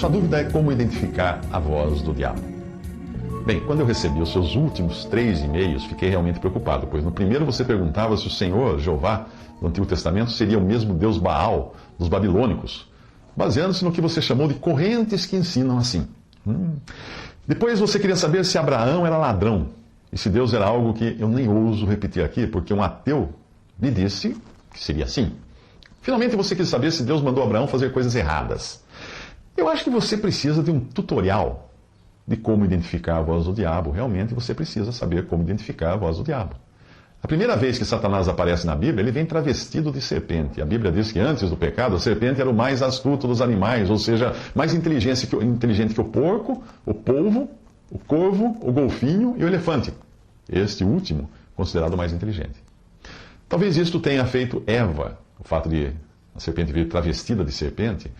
Sua dúvida é como identificar a voz do diabo. Bem, quando eu recebi os seus últimos 3 e-mails, fiquei realmente preocupado, pois no primeiro você perguntava se o Senhor, Jeová, do Antigo Testamento, seria o mesmo Deus Baal dos babilônicos, baseando-se no que você chamou de correntes que ensinam assim. Depois você queria saber se Abraão era ladrão, e se Deus era algo que eu nem ouso repetir aqui, porque um ateu me disse que seria assim. Finalmente você quis saber se Deus mandou Abraão fazer coisas erradas. Eu acho que você precisa de um tutorial de como identificar a voz do diabo. Realmente você precisa saber como identificar a voz do diabo. A primeira vez que Satanás aparece na Bíblia, ele vem travestido de serpente. A Bíblia diz que antes do pecado, a serpente era o mais astuto dos animais, ou seja, mais inteligente que o porco, o polvo, o corvo, o golfinho e o elefante. Este último, considerado o mais inteligente. Talvez isto tenha feito Eva, o fato de a serpente vir travestida de serpente,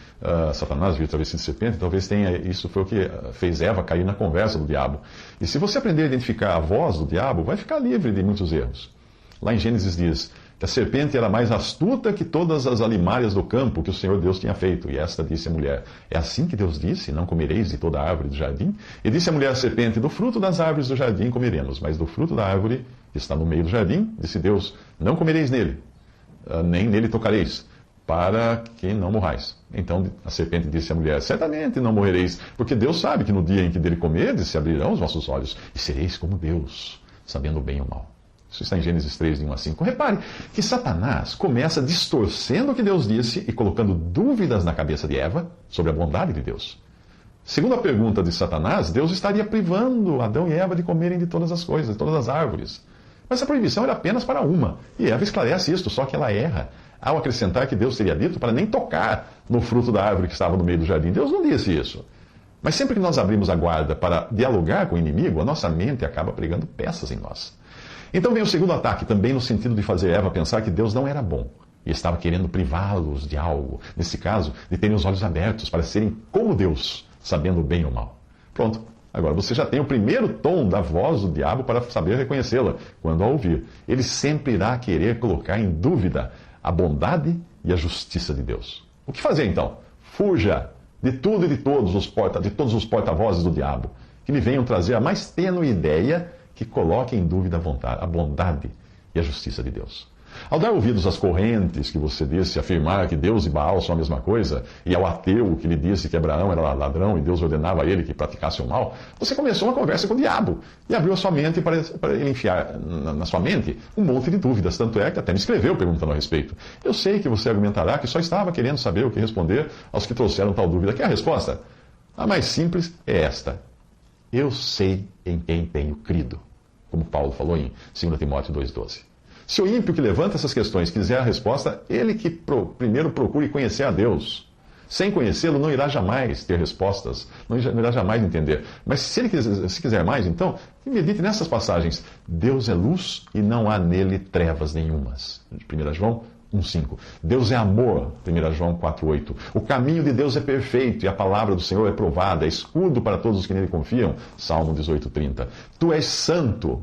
Satanás vir travestido de serpente, talvez isso foi o que fez Eva cair na conversa do diabo. E se você aprender a identificar a voz do diabo, vai ficar livre de muitos erros. Lá em Gênesis diz que a serpente era mais astuta que todas as alimárias do campo que o Senhor Deus tinha feito. E esta disse à mulher: é assim que Deus disse, não comereis de toda a árvore do jardim? E disse a mulher à serpente: do fruto das árvores do jardim comeremos, mas do fruto da árvore que está no meio do jardim, disse Deus, não comereis nele, nem nele tocareis, para que não morrais. Então a serpente disse à mulher: certamente não morrereis, porque Deus sabe que no dia em que dele comerdes se abrirão os vossos olhos, e sereis como Deus, sabendo o bem e o mal. Isso está em Gênesis 3, de 1 a 5. Repare que Satanás começa distorcendo o que Deus disse e colocando dúvidas na cabeça de Eva sobre a bondade de Deus. Segundo a pergunta de Satanás, Deus estaria privando Adão e Eva de comerem de todas as coisas, de todas as árvores. Mas a proibição era apenas para uma, e Eva esclarece isto, só que ela erra ao acrescentar que Deus teria dito para nem tocar no fruto da árvore que estava no meio do jardim. Deus não disse isso. Mas sempre que nós abrimos a guarda para dialogar com o inimigo, a nossa mente acaba pregando peças em nós. Então vem o segundo ataque, também no sentido de fazer Eva pensar que Deus não era bom e estava querendo privá-los de algo, nesse caso, de terem os olhos abertos para serem como Deus, sabendo o bem e o mal. Pronto, agora você já tem o primeiro tom da voz do diabo para saber reconhecê-la quando a ouvir. Ele sempre irá querer colocar em dúvida a bondade e a justiça de Deus. O que fazer então? Fuja de tudo e de todos os porta-vozes do diabo, que lhe venham trazer a mais tênue ideia que coloque em dúvida a bondade e a justiça de Deus. Ao dar ouvidos às correntes que você disse, afirmar que Deus e Baal são a mesma coisa, e ao ateu que lhe disse que Abraão era ladrão e Deus ordenava a ele que praticasse o mal, você começou uma conversa com o diabo e abriu a sua mente para ele enfiar na sua mente um monte de dúvidas. Tanto é que até me escreveu perguntando a respeito. Eu sei que você argumentará que só estava querendo saber o que responder aos que trouxeram tal dúvida. Quer a resposta? A mais simples é esta: eu sei em quem tenho crido, como Paulo falou em 2 Timóteo 2,12. Se o ímpio que levanta essas questões quiser a resposta, ele que primeiro procure conhecer a Deus. Sem conhecê-lo, não irá jamais ter respostas, não irá jamais entender. Mas se ele quiser mais, então, medite nessas passagens. Deus é luz e não há nele trevas nenhumas. 1 João 1,5. Deus é amor, 1 João 4,8. O caminho de Deus é perfeito e a palavra do Senhor é provada, é escudo para todos os que nele confiam, Salmo 18,30. Tu és santo,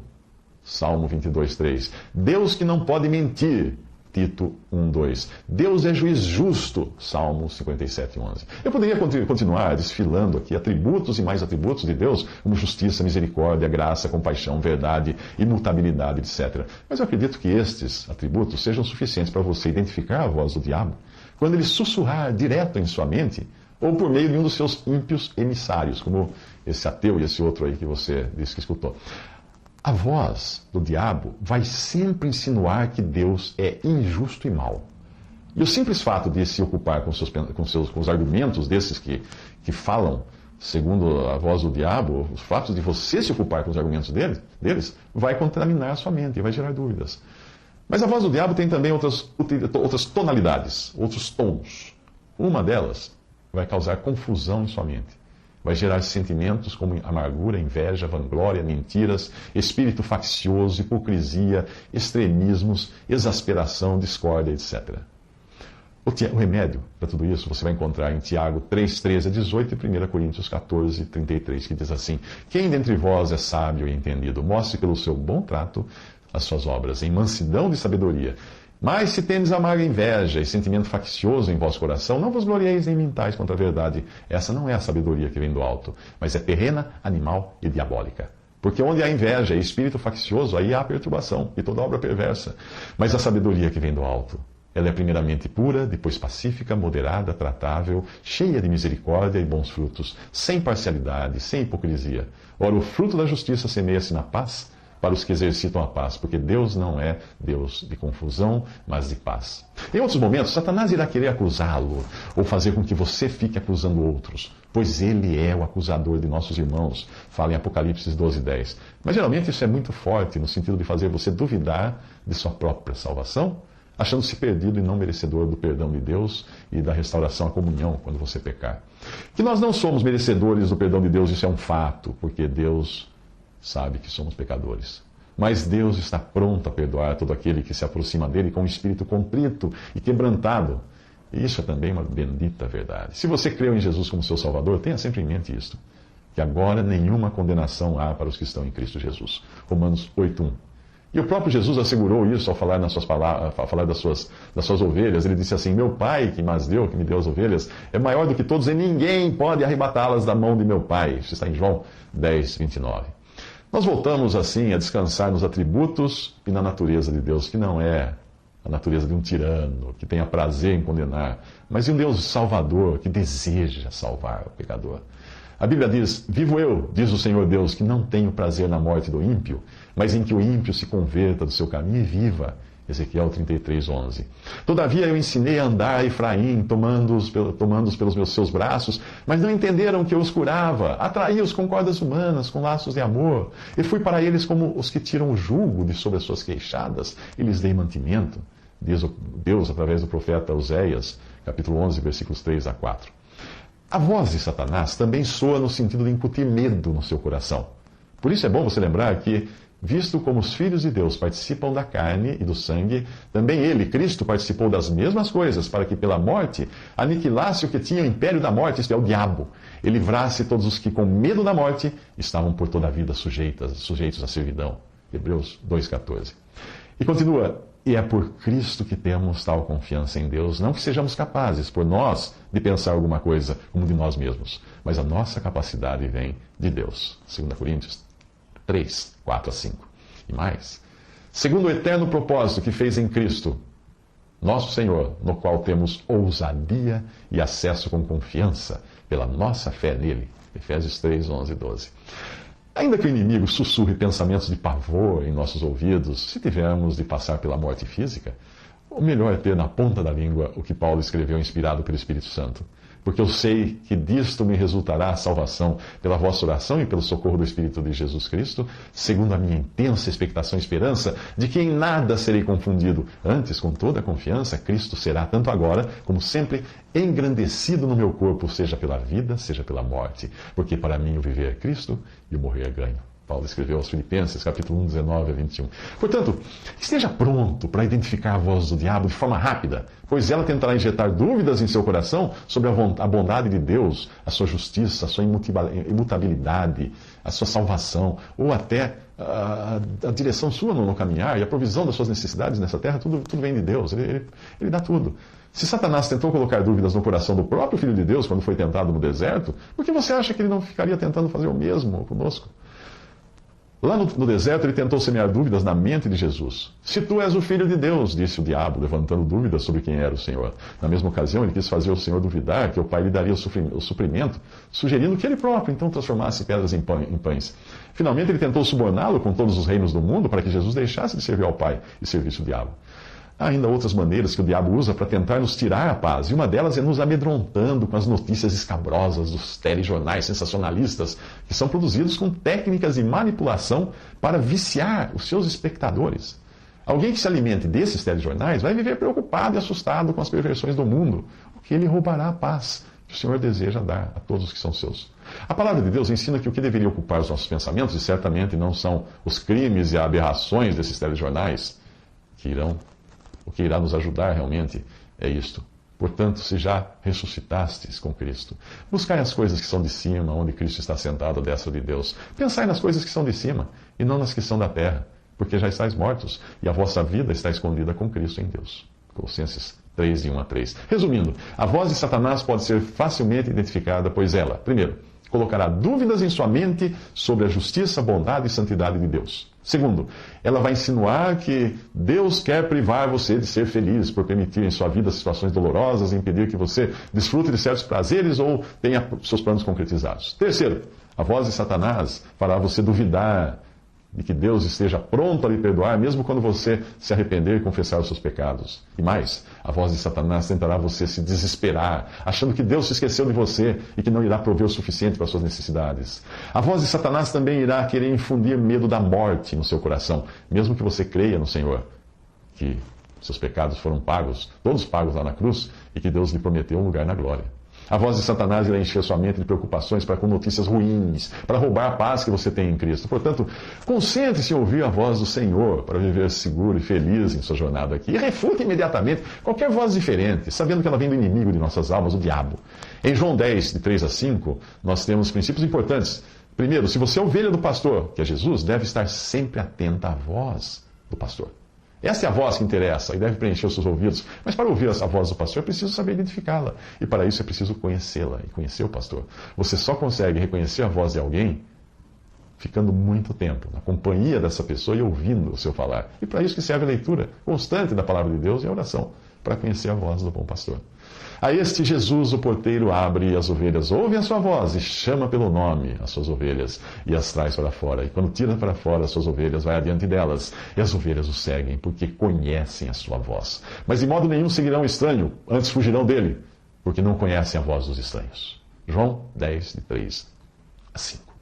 Salmo 22,3. Deus que não pode mentir, Tito 1,2. Deus é juiz justo, Salmo 57,11. Eu poderia continuar desfilando aqui atributos e mais atributos de Deus, como justiça, misericórdia, graça, compaixão, verdade, imutabilidade, etc. Mas eu acredito que estes atributos sejam suficientes para você identificar a voz do diabo quando ele sussurrar direto em sua mente ou por meio de um dos seus ímpios emissários, como esse ateu e esse outro aí que você disse que escutou. A voz do diabo vai sempre insinuar que Deus é injusto e mau. E o simples fato de se ocupar com os argumentos desses que falam segundo a voz do diabo, os fatos de você se ocupar com os argumentos deles, vai contaminar a sua mente e vai gerar dúvidas. Mas a voz do diabo tem também outras tonalidades, outros tons. Uma delas vai causar confusão em sua mente. Vai gerar sentimentos como amargura, inveja, vanglória, mentiras, espírito faccioso, hipocrisia, extremismos, exasperação, discórdia, etc. O remédio para tudo isso você vai encontrar em Tiago 3:13-18 e 1 Coríntios 14:33, que diz assim: quem dentre vós é sábio e entendido, mostre pelo seu bom trato as suas obras, em mansidão de sabedoria. Mas se tendes amarga inveja e sentimento faccioso em vosso coração, não vos glorieis nem mintais contra a verdade. Essa não é a sabedoria que vem do alto, mas é terrena, animal e diabólica. Porque onde há inveja e espírito faccioso, aí há perturbação e toda obra perversa. Mas a sabedoria que vem do alto, ela é primeiramente pura, depois pacífica, moderada, tratável, cheia de misericórdia e bons frutos, sem parcialidade, sem hipocrisia. Ora, o fruto da justiça semeia-se na paz para os que exercitam a paz, porque Deus não é Deus de confusão, mas de paz. Em outros momentos, Satanás irá querer acusá-lo, ou fazer com que você fique acusando outros, pois ele é o acusador de nossos irmãos. Fala em Apocalipse 12:10. Mas geralmente isso é muito forte, no sentido de fazer você duvidar de sua própria salvação, achando-se perdido e não merecedor do perdão de Deus e da restauração à comunhão quando você pecar. Que nós não somos merecedores do perdão de Deus, isso é um fato, porque Deus sabe que somos pecadores. Mas Deus está pronto a perdoar todo aquele que se aproxima dele com um espírito contrito e quebrantado. E isso é também uma bendita verdade. Se você creu em Jesus como seu Salvador, tenha sempre em mente isto, que agora nenhuma condenação há para os que estão em Cristo Jesus. Romanos 8:1. E o próprio Jesus assegurou isso ao falar nas suas palavras, ao falar das suas ovelhas. Ele disse assim: meu Pai que me deu as ovelhas, é maior do que todos e ninguém pode arrebatá-las da mão de meu Pai. Isso está em João 10:29. Nós voltamos assim a descansar nos atributos e na natureza de Deus, que não é a natureza de um tirano, que tenha prazer em condenar, mas de um Deus salvador, que deseja salvar o pecador. A Bíblia diz: vivo eu, diz o Senhor Deus, que não tenho prazer na morte do ímpio, mas em que o ímpio se converta do seu caminho e viva. Ezequiel 33:11. Todavia eu ensinei a andar a Efraim, tomando-os pelos seus braços, mas não entenderam que eu os curava. Atraí-os com cordas humanas, com laços de amor. E fui para eles como os que tiram o jugo de sobre as suas queixadas, e lhes dei mantimento. Diz Deus através do profeta Oséias, capítulo 11, versículos 3-4. A voz de Satanás também soa no sentido de incutir medo no seu coração. Por isso é bom você lembrar que, visto como os filhos de Deus participam da carne e do sangue, também ele, Cristo, participou das mesmas coisas, para que pela morte aniquilasse o que tinha o império da morte, isto é, o diabo, e livrasse todos os que com medo da morte estavam por toda a vida sujeitos à servidão. Hebreus 2:14. E continua: e é por Cristo que temos tal confiança em Deus, não que sejamos capazes, por nós, de pensar alguma coisa como de nós mesmos, mas a nossa capacidade vem de Deus. 2 Coríntios 3:4-5. E mais, segundo o eterno propósito que fez em Cristo, nosso Senhor, no qual temos ousadia e acesso com confiança pela nossa fé nele. Efésios 3:11-12. Ainda que o inimigo sussurre pensamentos de pavor em nossos ouvidos, se tivermos de passar pela morte física, o melhor é ter na ponta da língua o que Paulo escreveu inspirado pelo Espírito Santo. Porque eu sei que disto me resultará a salvação pela vossa oração e pelo socorro do Espírito de Jesus Cristo, segundo a minha intensa expectação e esperança de que em nada serei confundido. Antes, com toda a confiança, Cristo será, tanto agora como sempre, engrandecido no meu corpo, seja pela vida, seja pela morte. Porque para mim o viver é Cristo e o morrer é ganho. Paulo escreveu aos Filipenses, capítulo 1, 19-21. Portanto, esteja pronto para identificar a voz do diabo de forma rápida, pois ela tentará injetar dúvidas em seu coração sobre a bondade de Deus, a sua justiça, a sua imutabilidade, a sua salvação, ou até a direção sua no caminhar e a provisão das suas necessidades nessa terra. Tudo vem de Deus, ele dá tudo. Se Satanás tentou colocar dúvidas no coração do próprio Filho de Deus quando foi tentado no deserto, por que você acha que ele não ficaria tentando fazer o mesmo conosco? Lá no deserto, ele tentou semear dúvidas na mente de Jesus. Se tu és o Filho de Deus, disse o diabo, levantando dúvidas sobre quem era o Senhor. Na mesma ocasião, ele quis fazer o Senhor duvidar que o Pai lhe daria o suprimento, sugerindo que ele próprio então transformasse pedras em pães. Finalmente, ele tentou suborná-lo com todos os reinos do mundo para que Jesus deixasse de servir ao Pai e servisse o diabo. Há ainda outras maneiras que o diabo usa para tentar nos tirar a paz, e uma delas é nos amedrontando com as notícias escabrosas dos telejornais sensacionalistas, que são produzidos com técnicas de manipulação para viciar os seus espectadores. Alguém que se alimente desses telejornais vai viver preocupado e assustado com as perversões do mundo, porque ele roubará a paz que o Senhor deseja dar a todos os que são seus. A palavra de Deus ensina que o que deveria ocupar os nossos pensamentos, e certamente não são os crimes e aberrações desses telejornais, o que irá nos ajudar realmente é isto. Portanto, se já ressuscitastes com Cristo, buscai as coisas que são de cima, onde Cristo está sentado à destra de Deus. Pensai nas coisas que são de cima, e não nas que são da terra, porque já estáis mortos, e a vossa vida está escondida com Cristo em Deus. Colossenses 3, de 1 a 3. Resumindo, a voz de Satanás pode ser facilmente identificada, pois ela, primeiro, colocará dúvidas em sua mente sobre a justiça, bondade e santidade de Deus. Segundo, ela vai insinuar que Deus quer privar você de ser feliz por permitir em sua vida situações dolorosas e impedir que você desfrute de certos prazeres ou tenha seus planos concretizados. Terceiro, a voz de Satanás fará você duvidar de que Deus esteja pronto a lhe perdoar, mesmo quando você se arrepender e confessar os seus pecados. E mais, a voz de Satanás tentará você se desesperar, achando que Deus se esqueceu de você e que não irá prover o suficiente para as suas necessidades. A voz de Satanás também irá querer infundir medo da morte no seu coração, mesmo que você creia no Senhor, que seus pecados foram pagos, todos pagos lá na cruz, e que Deus lhe prometeu um lugar na glória. A voz de Satanás irá encher sua mente de preocupações para com notícias ruins, para roubar a paz que você tem em Cristo. Portanto, concentre-se em ouvir a voz do Senhor para viver seguro e feliz em sua jornada aqui. E refute imediatamente qualquer voz diferente, sabendo que ela vem do inimigo de nossas almas, o diabo. Em João 10, de 3 a 5, nós temos princípios importantes. Primeiro, se você é ovelha do pastor, que é Jesus, deve estar sempre atenta à voz do pastor. Essa é a voz que interessa e deve preencher os seus ouvidos. Mas para ouvir essa voz do pastor é preciso saber identificá-la. E para isso é preciso conhecê-la e conhecer o pastor. Você só consegue reconhecer a voz de alguém ficando muito tempo na companhia dessa pessoa e ouvindo o seu falar. E para isso que serve a leitura constante da palavra de Deus e a oração, para conhecer a voz do bom pastor. A este Jesus, o porteiro, abre e as ovelhas ouvem a sua voz e chama pelo nome as suas ovelhas e as traz para fora. E quando tira para fora as suas ovelhas, vai adiante delas. E as ovelhas o seguem, porque conhecem a sua voz. Mas de modo nenhum seguirão o estranho, antes fugirão dele, porque não conhecem a voz dos estranhos. João 10, de 3 a 5.